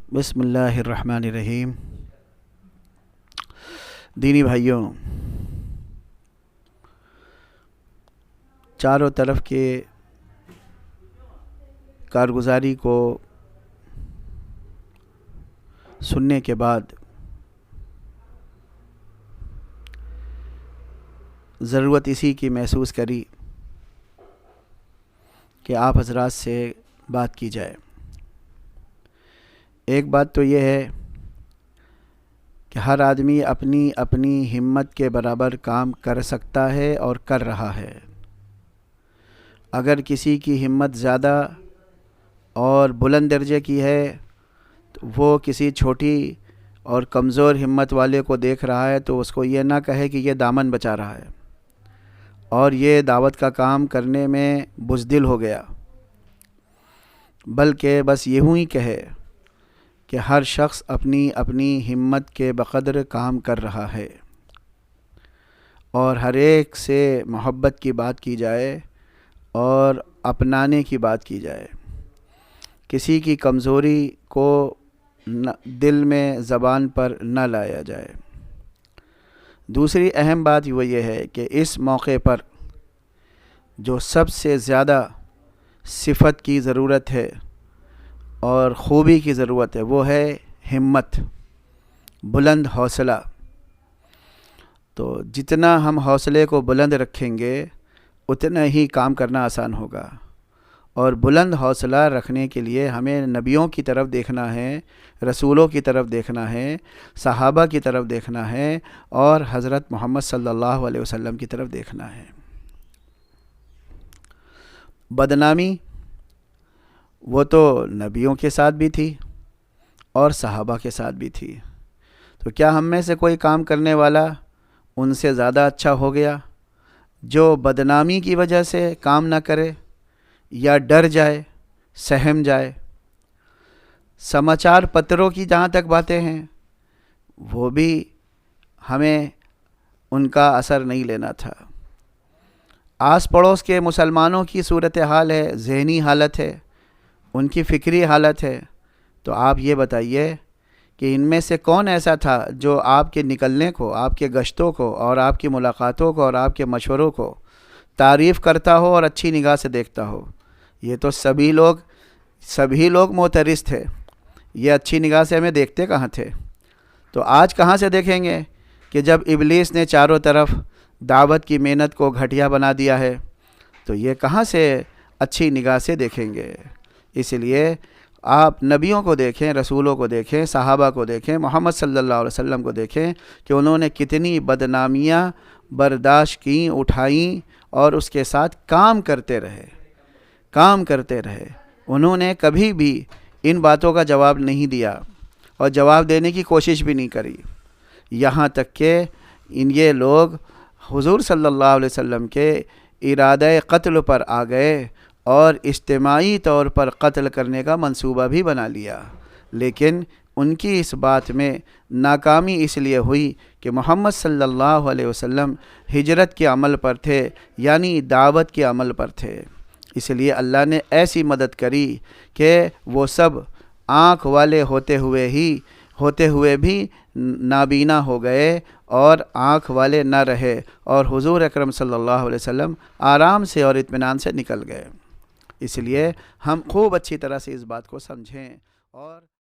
بسم اللہ الرحمن الرحیم۔ دینی بھائیوں، چاروں طرف کے کارگزاری کو سننے کے بعد ضرورت اسی کی محسوس کری کہ آپ حضرات سے بات کی جائے۔ ایک بات تو یہ ہے کہ ہر آدمی اپنی اپنی ہمت کے برابر کام کر سکتا ہے اور کر رہا ہے۔ اگر کسی کی ہمت زیادہ اور بلند درجے کی ہے تو وہ کسی چھوٹی اور کمزور ہمت والے کو دیکھ رہا ہے تو اس کو یہ نہ کہے کہ یہ دامن بچا رہا ہے اور یہ دعوت کا کام کرنے میں بزدل ہو گیا، بلکہ بس یوں ہی کہے کہ ہر شخص اپنی اپنی ہمت کے بقدر کام کر رہا ہے اور ہر ایک سے محبت کی بات کی جائے اور اپنانے کی بات کی جائے۔ کسی کی کمزوری کو دل میں زبان پر نہ لایا جائے۔ دوسری اہم بات وہ یہ ہے کہ اس موقع پر جو سب سے زیادہ صفت کی ضرورت ہے اور خوبی کی ضرورت ہے وہ ہے ہمت، بلند حوصلہ۔ تو جتنا ہم حوصلے کو بلند رکھیں گے اتنا ہی کام کرنا آسان ہوگا، اور بلند حوصلہ رکھنے کے لیے ہمیں نبیوں کی طرف دیکھنا ہے، رسولوں کی طرف دیکھنا ہے، صحابہ کی طرف دیکھنا ہے اور حضرت محمد صلی اللہ علیہ وسلم کی طرف دیکھنا ہے۔ بدنامی وہ تو نبیوں کے ساتھ بھی تھی اور صحابہ کے ساتھ بھی تھی، تو کیا ہم میں سے کوئی کام کرنے والا ان سے زیادہ اچھا ہو گیا جو بدنامی کی وجہ سے کام نہ کرے یا ڈر جائے، سہم جائے؟ سماچار پتروں کی جہاں تک باتیں ہیں وہ بھی ہمیں ان کا اثر نہیں لینا تھا۔ آس پڑوس کے مسلمانوں کی صورتحال ہے، ذہنی حالت ہے، ان کی فکری حالت ہے، تو آپ یہ بتائیے کہ ان میں سے کون ایسا تھا جو آپ کے نکلنے کو، آپ کے گشتوں کو اور آپ کی ملاقاتوں کو اور آپ کے مشوروں کو تعریف کرتا ہو اور اچھی نگاہ سے دیکھتا ہو؟ یہ تو سبھی لوگ معترض تھے، یہ اچھی نگاہ سے ہمیں دیکھتے کہاں تھے؟ تو آج کہاں سے دیکھیں گے کہ جب ابلیس نے چاروں طرف دعوت کی محنت کو گھٹیا بنا دیا ہے تو یہ کہاں سے اچھی نگاہ سے دیکھیں گے؟ اس لیے آپ نبیوں کو دیکھیں، رسولوں کو دیکھیں، صحابہ کو دیکھیں، محمد صلی اللہ علیہ وسلم کو دیکھیں کہ انہوں نے کتنی بدنامیاں برداشت کیں، اٹھائیں اور اس کے ساتھ کام کرتے رہے۔ انہوں نے کبھی بھی ان باتوں کا جواب نہیں دیا اور جواب دینے کی کوشش بھی نہیں کری، یہاں تک کہ یہ لوگ حضور صلی اللہ علیہ وسلم کے ارادہ قتل پر آ گئے اور اجتماعی طور پر قتل کرنے کا منصوبہ بھی بنا لیا، لیکن ان کی اس بات میں ناکامی اس لیے ہوئی کہ محمد صلی اللہ علیہ وسلم ہجرت کے عمل پر تھے، یعنی دعوت کے عمل پر تھے۔ اس لیے اللہ نے ایسی مدد کری کہ وہ سب آنکھ والے ہوتے ہوئے بھی نابینا ہو گئے اور آنکھ والے نہ رہے، اور حضور اکرم صلی اللہ علیہ وسلم آرام سے اور اطمینان سے نکل گئے۔ اس لیے ہم خوب اچھی طرح سے اس بات کو سمجھیں اور